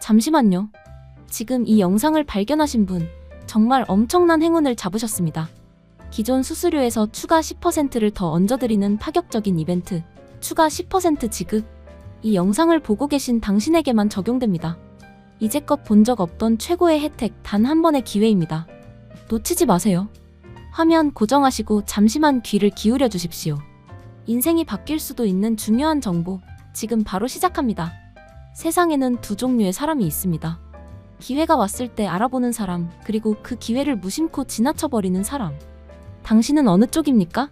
잠시만요. 지금 이 영상을 발견하신 분, 정말 엄청난 행운을 잡으셨습니다. 기존 수수료에서 추가 10%를 더 얹어드리는 파격적인 이벤트, 추가 10% 지급. 이 영상을 보고 계신 당신에게만 적용됩니다. 이제껏 본 적 없던 최고의 혜택 단 한 번의 기회입니다. 놓치지 마세요. 화면 고정하시고 잠시만 귀를 기울여 주십시오. 인생이 바뀔 수도 있는 중요한 정보, 지금 바로 시작합니다. 세상에는 두 종류의 사람이 있습니다. 기회가 왔을 때 알아보는 사람, 그리고 그 기회를 무심코 지나쳐버리는 사람. 당신은 어느 쪽입니까?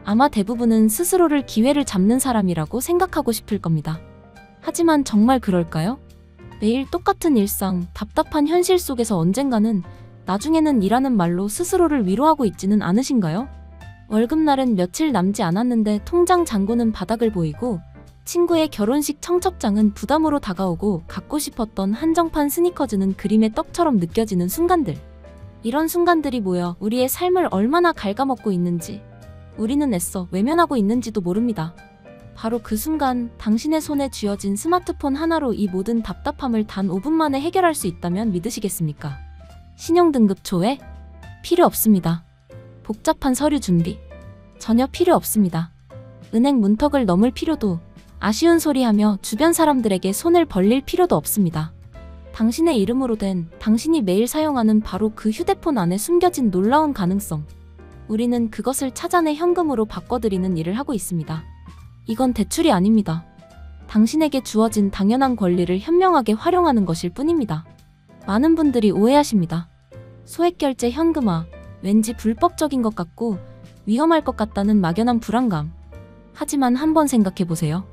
아마 대부분은 스스로를 기회를 잡는 사람이라고 생각하고 싶을 겁니다. 하지만 정말 그럴까요? 매일 똑같은 일상, 답답한 현실 속에서 언젠가는, 나중에는 이라는 말로 스스로를 위로하고 있지는 않으신가요? 월급날은 며칠 남지 않았는데 통장 잔고는 바닥을 보이고, 친구의 결혼식 청첩장은 부담으로 다가오고, 갖고 싶었던 한정판 스니커즈는 그림의 떡처럼 느껴지는 순간들. 이런 순간들이 모여 우리의 삶을 얼마나 갉아먹고 있는지, 우리는 애써 외면하고 있는지도 모릅니다. 바로 그 순간 당신의 손에 쥐어진 스마트폰 하나로 이 모든 답답함을 단 5분 만에 해결할 수 있다면 믿으시겠습니까? 신용등급 조회? 필요 없습니다. 복잡한 서류 준비? 전혀 필요 없습니다. 은행 문턱을 넘을 필요도, 아쉬운 소리하며 주변 사람들에게 손을 벌릴 필요도 없습니다. 당신의 이름으로 된, 당신이 매일 사용하는 바로 그 휴대폰 안에 숨겨진 놀라운 가능성. 우리는 그것을 찾아내 현금으로 바꿔드리는 일을 하고 있습니다. 이건 대출이 아닙니다. 당신에게 주어진 당연한 권리를 현명하게 활용하는 것일 뿐입니다. 많은 분들이 오해하십니다. 소액결제 현금화, 왠지 불법적인 것 같고 위험할 것 같다는 막연한 불안감. 하지만 한번 생각해보세요.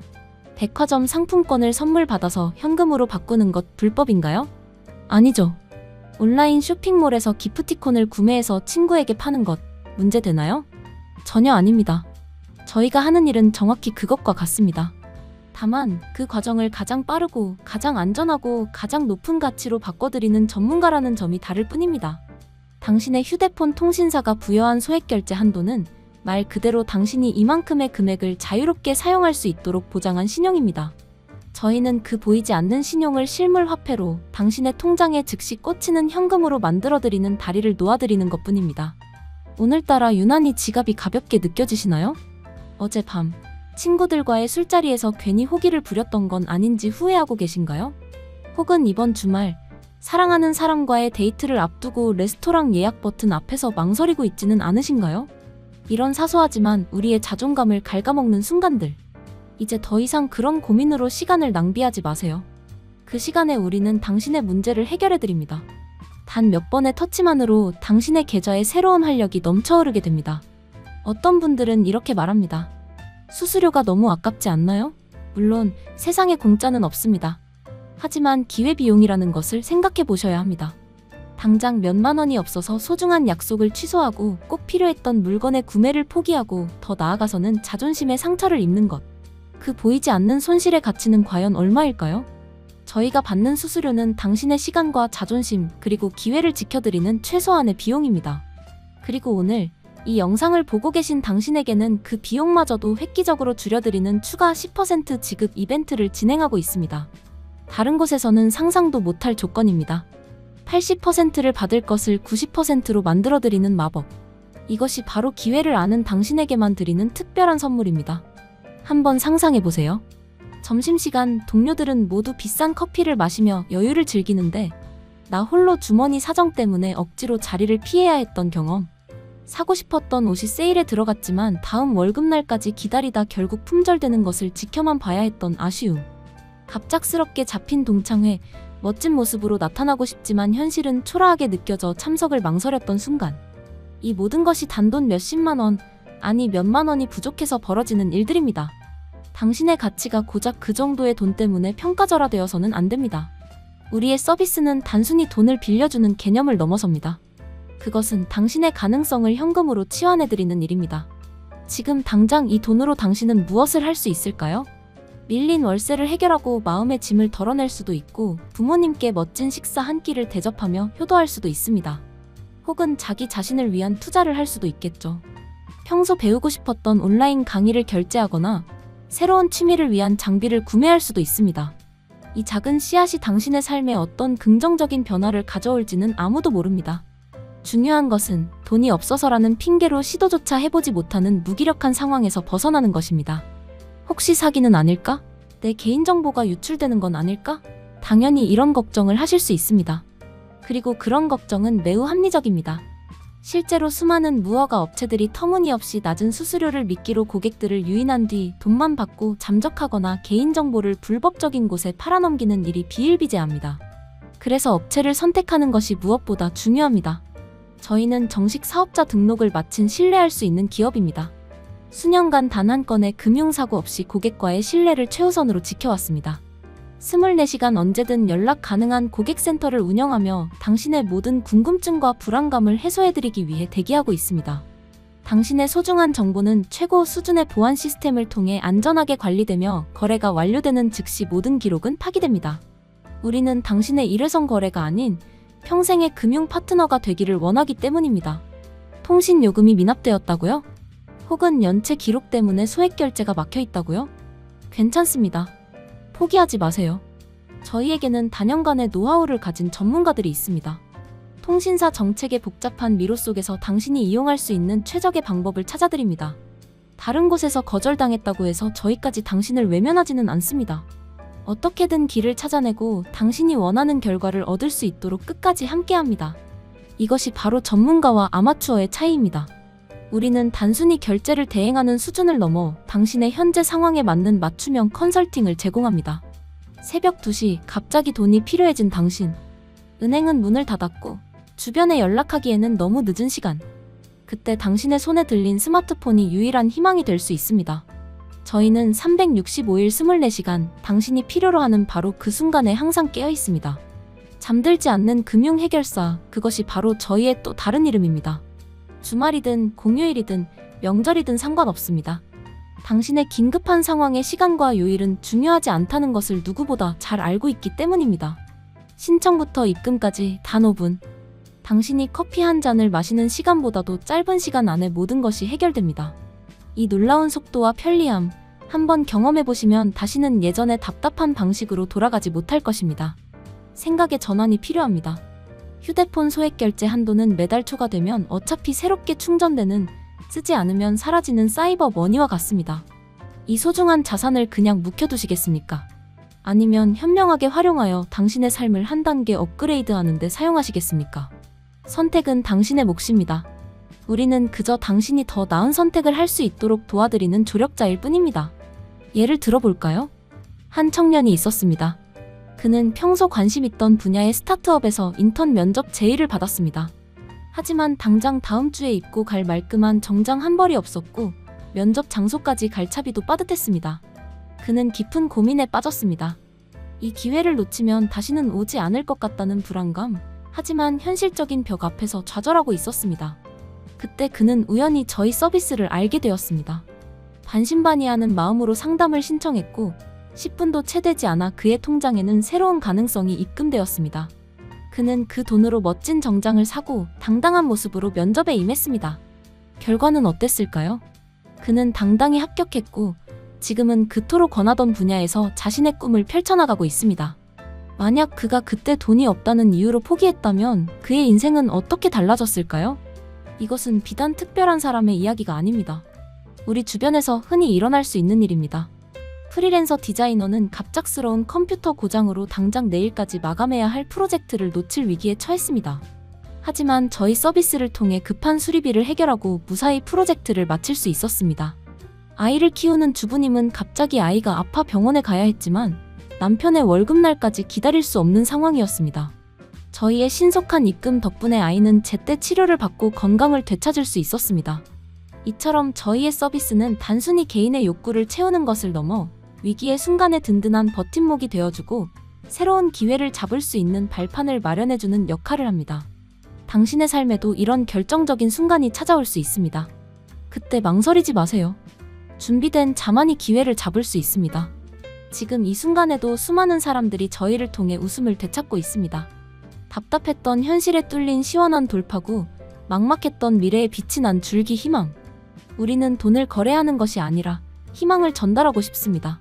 백화점 상품권을 선물 받아서 현금으로 바꾸는 것 불법인가요? 아니죠. 온라인 쇼핑몰에서 기프티콘을 구매해서 친구에게 파는 것 문제되나요? 전혀 아닙니다. 저희가 하는 일은 정확히 그것과 같습니다. 다만 그 과정을 가장 빠르고 가장 안전하고 가장 높은 가치로 바꿔드리는 전문가라는 점이 다를 뿐입니다. 당신의 휴대폰 통신사가 부여한 소액결제 한도는 말 그대로 당신이 이만큼의 금액을 자유롭게 사용할 수 있도록 보장한 신용입니다. 저희는 그 보이지 않는 신용을 실물 화폐로 당신의 통장에 즉시 꽂히는 현금으로 만들어드리는 다리를 놓아드리는 것뿐입니다. 오늘따라 유난히 지갑이 가볍게 느껴지시나요? 어젯밤 친구들과의 술자리에서 괜히 호기를 부렸던 건 아닌지 후회하고 계신가요? 혹은 이번 주말 사랑하는 사람과의 데이트를 앞두고 레스토랑 예약 버튼 앞에서 망설이고 있지는 않으신가요? 이런 사소하지만 우리의 자존감을 갉아먹는 순간들. 이제 더 이상 그런 고민으로 시간을 낭비하지 마세요. 그 시간에 우리는 당신의 문제를 해결해드립니다. 단 몇 번의 터치만으로 당신의 계좌에 새로운 활력이 넘쳐흐르게 됩니다. 어떤 분들은 이렇게 말합니다. 수수료가 너무 아깝지 않나요? 물론 세상에 공짜는 없습니다. 하지만 기회비용이라는 것을 생각해 보셔야 합니다. 당장 몇만 원이 없어서 소중한 약속을 취소하고 꼭 필요했던 물건의 구매를 포기하고 더 나아가서는 자존심의 상처를 입는 것. 그 보이지 않는 손실의 가치는 과연 얼마일까요? 저희가 받는 수수료는 당신의 시간과 자존심 그리고 기회를 지켜드리는 최소한의 비용입니다. 그리고 오늘 이 영상을 보고 계신 당신에게는 그 비용마저도 획기적으로 줄여드리는 추가 10% 지급 이벤트를 진행하고 있습니다. 다른 곳에서는 상상도 못할 조건입니다. 80%를 받을 것을 90%로 만들어드리는 마법. 이것이 바로 기회를 아는 당신에게만 드리는 특별한 선물입니다. 한번 상상해보세요. 점심시간 동료들은 모두 비싼 커피를 마시며 여유를 즐기는데 나 홀로 주머니 사정 때문에 억지로 자리를 피해야 했던 경험. 사고 싶었던 옷이 세일에 들어갔지만 다음 월급날까지 기다리다 결국 품절되는 것을 지켜만 봐야 했던 아쉬움. 갑작스럽게 잡힌 동창회, 멋진 모습으로 나타나고 싶지만 현실은 초라하게 느껴져 참석을 망설였던 순간. 이 모든 것이 단돈 몇십만 원, 아니 몇만 원이 부족해서 벌어지는 일들입니다. 당신의 가치가 고작 그 정도의 돈 때문에 평가절하되어서는 안 됩니다. 우리의 서비스는 단순히 돈을 빌려주는 개념을 넘어섭니다. 그것은 당신의 가능성을 현금으로 치환해드리는 일입니다. 지금 당장 이 돈으로 당신은 무엇을 할 수 있을까요? 밀린 월세를 해결하고 마음의 짐을 덜어낼 수도 있고 부모님께 멋진 식사 한 끼를 대접하며 효도할 수도 있습니다. 혹은 자기 자신을 위한 투자를 할 수도 있겠죠. 평소 배우고 싶었던 온라인 강의를 결제하거나 새로운 취미를 위한 장비를 구매할 수도 있습니다. 이 작은 씨앗이 당신의 삶에 어떤 긍정적인 변화를 가져올지는 아무도 모릅니다. 중요한 것은 돈이 없어서라는 핑계로 시도조차 해보지 못하는 무기력한 상황에서 벗어나는 것입니다. 혹시 사기는 아닐까? 내 개인정보가 유출되는 건 아닐까? 당연히 이런 걱정을 하실 수 있습니다. 그리고 그런 걱정은 매우 합리적입니다. 실제로 수많은 무허가 업체들이 터무니없이 낮은 수수료를 미끼로 고객들을 유인한 뒤 돈만 받고 잠적하거나 개인정보를 불법적인 곳에 팔아넘기는 일이 비일비재합니다. 그래서 업체를 선택하는 것이 무엇보다 중요합니다. 저희는 정식 사업자 등록을 마친 신뢰할 수 있는 기업입니다. 수년간 단 한 건의 금융사고 없이 고객과의 신뢰를 최우선으로 지켜왔습니다. 24시간 언제든 연락 가능한 고객센터를 운영하며 당신의 모든 궁금증과 불안감을 해소해드리기 위해 대기하고 있습니다. 당신의 소중한 정보는 최고 수준의 보안 시스템을 통해 안전하게 관리되며 거래가 완료되는 즉시 모든 기록은 파기됩니다. 우리는 당신의 일회성 거래가 아닌 평생의 금융 파트너가 되기를 원하기 때문입니다. 통신 요금이 미납되었다고요? 혹은 연체 기록 때문에 소액 결제가 막혀 있다고요? 괜찮습니다. 포기하지 마세요. 저희에게는 다년간의 노하우를 가진 전문가들이 있습니다. 통신사 정책의 복잡한 미로 속에서 당신이 이용할 수 있는 최적의 방법을 찾아드립니다. 다른 곳에서 거절당했다고 해서 저희까지 당신을 외면하지는 않습니다. 어떻게든 길을 찾아내고 당신이 원하는 결과를 얻을 수 있도록 끝까지 함께합니다. 이것이 바로 전문가와 아마추어의 차이입니다. 우리는 단순히 결제를 대행하는 수준을 넘어 당신의 현재 상황에 맞는 맞춤형 컨설팅을 제공합니다. 새벽 2시 갑자기 돈이 필요해진 당신. 은행은 문을 닫았고 주변에 연락하기에는 너무 늦은 시간. 그때 당신의 손에 들린 스마트폰이 유일한 희망이 될 수 있습니다. 저희는 365일 24시간 당신이 필요로 하는 바로 그 순간에 항상 깨어 있습니다. 잠들지 않는 금융 해결사, 그것이 바로 저희의 또 다른 이름입니다. 주말이든 공휴일이든 명절이든 상관없습니다. 당신의 긴급한 상황의 시간과 요일은 중요하지 않다는 것을 누구보다 잘 알고 있기 때문입니다. 신청부터 입금까지 단 5분. 당신이 커피 한 잔을 마시는 시간보다도 짧은 시간 안에 모든 것이 해결됩니다. 이 놀라운 속도와 편리함, 한번 경험해보시면 다시는 예전의 답답한 방식으로 돌아가지 못할 것입니다. 생각의 전환이 필요합니다. 휴대폰 소액 결제 한도는 매달 초과되면 어차피 새롭게 충전되는, 쓰지 않으면 사라지는 사이버 머니와 같습니다. 이 소중한 자산을 그냥 묵혀두시겠습니까? 아니면 현명하게 활용하여 당신의 삶을 한 단계 업그레이드하는 데 사용하시겠습니까? 선택은 당신의 몫입니다. 우리는 그저 당신이 더 나은 선택을 할 수 있도록 도와드리는 조력자일 뿐입니다. 예를 들어볼까요? 한 청년이 있었습니다. 그는 평소 관심 있던 분야의 스타트업에서 인턴 면접 제의를 받았습니다. 하지만 당장 다음 주에 입고 갈 말끔한 정장 한 벌이 없었고 면접 장소까지 갈 차비도 빠듯했습니다. 그는 깊은 고민에 빠졌습니다. 이 기회를 놓치면 다시는 오지 않을 것 같다는 불안감, 하지만 현실적인 벽 앞에서 좌절하고 있었습니다. 그때 그는 우연히 저희 서비스를 알게 되었습니다. 반신반의하는 마음으로 상담을 신청했고 10분도 채 되지 않아 그의 통장에는 새로운 가능성이 입금되었습니다. 그는 그 돈으로 멋진 정장을 사고 당당한 모습으로 면접에 임했습니다. 결과는 어땠을까요? 그는 당당히 합격했고 지금은 그토록 권하던 분야에서 자신의 꿈을 펼쳐나가고 있습니다. 만약 그가 그때 돈이 없다는 이유로 포기했다면 그의 인생은 어떻게 달라졌을까요? 이것은 비단 특별한 사람의 이야기가 아닙니다. 우리 주변에서 흔히 일어날 수 있는 일입니다. 프리랜서 디자이너는 갑작스러운 컴퓨터 고장으로 당장 내일까지 마감해야 할 프로젝트를 놓칠 위기에 처했습니다. 하지만 저희 서비스를 통해 급한 수리비를 해결하고 무사히 프로젝트를 마칠 수 있었습니다. 아이를 키우는 주부님은 갑자기 아이가 아파 병원에 가야 했지만 남편의 월급날까지 기다릴 수 없는 상황이었습니다. 저희의 신속한 입금 덕분에 아이는 제때 치료를 받고 건강을 되찾을 수 있었습니다. 이처럼 저희의 서비스는 단순히 개인의 욕구를 채우는 것을 넘어 위기의 순간에 든든한 버팀목이 되어주고 새로운 기회를 잡을 수 있는 발판을 마련해주는 역할을 합니다. 당신의 삶에도 이런 결정적인 순간이 찾아올 수 있습니다. 그때 망설이지 마세요. 준비된 자만이 기회를 잡을 수 있습니다. 지금 이 순간에도 수많은 사람들이 저희를 통해 웃음을 되찾고 있습니다. 답답했던 현실에 뚫린 시원한 돌파구, 막막했던 미래에 빛이 난 줄기 희망. 우리는 돈을 거래하는 것이 아니라 희망을 전달하고 싶습니다.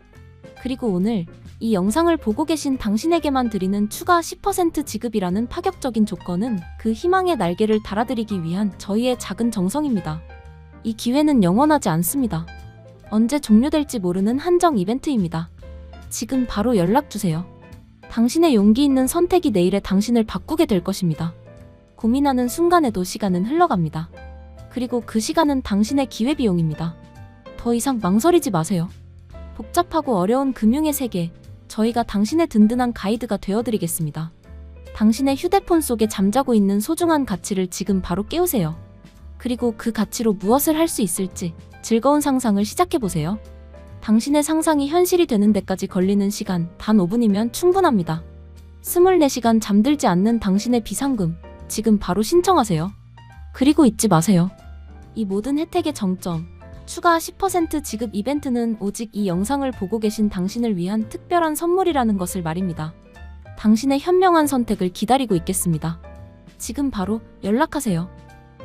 그리고 오늘 이 영상을 보고 계신 당신에게만 드리는 추가 10% 지급이라는 파격적인 조건은 그 희망의 날개를 달아드리기 위한 저희의 작은 정성입니다. 이 기회는 영원하지 않습니다. 언제 종료될지 모르는 한정 이벤트입니다. 지금 바로 연락주세요. 당신의 용기 있는 선택이 내일의 당신을 바꾸게 될 것입니다. 고민하는 순간에도 시간은 흘러갑니다. 그리고 그 시간은 당신의 기회비용입니다. 더 이상 망설이지 마세요. 복잡하고 어려운 금융의 세계, 저희가 당신의 든든한 가이드가 되어드리겠습니다. 당신의 휴대폰 속에 잠자고 있는 소중한 가치를 지금 바로 깨우세요. 그리고 그 가치로 무엇을 할 수 있을지 즐거운 상상을 시작해보세요. 당신의 상상이 현실이 되는 데까지 걸리는 시간 단 5분이면 충분합니다. 24시간 잠들지 않는 당신의 비상금, 지금 바로 신청하세요. 그리고 잊지 마세요. 이 모든 혜택의 정점, 추가 10% 지급 이벤트는 오직 이 영상을 보고 계신 당신을 위한 특별한 선물이라는 것을 말입니다. 당신의 현명한 선택을 기다리고 있겠습니다. 지금 바로 연락하세요.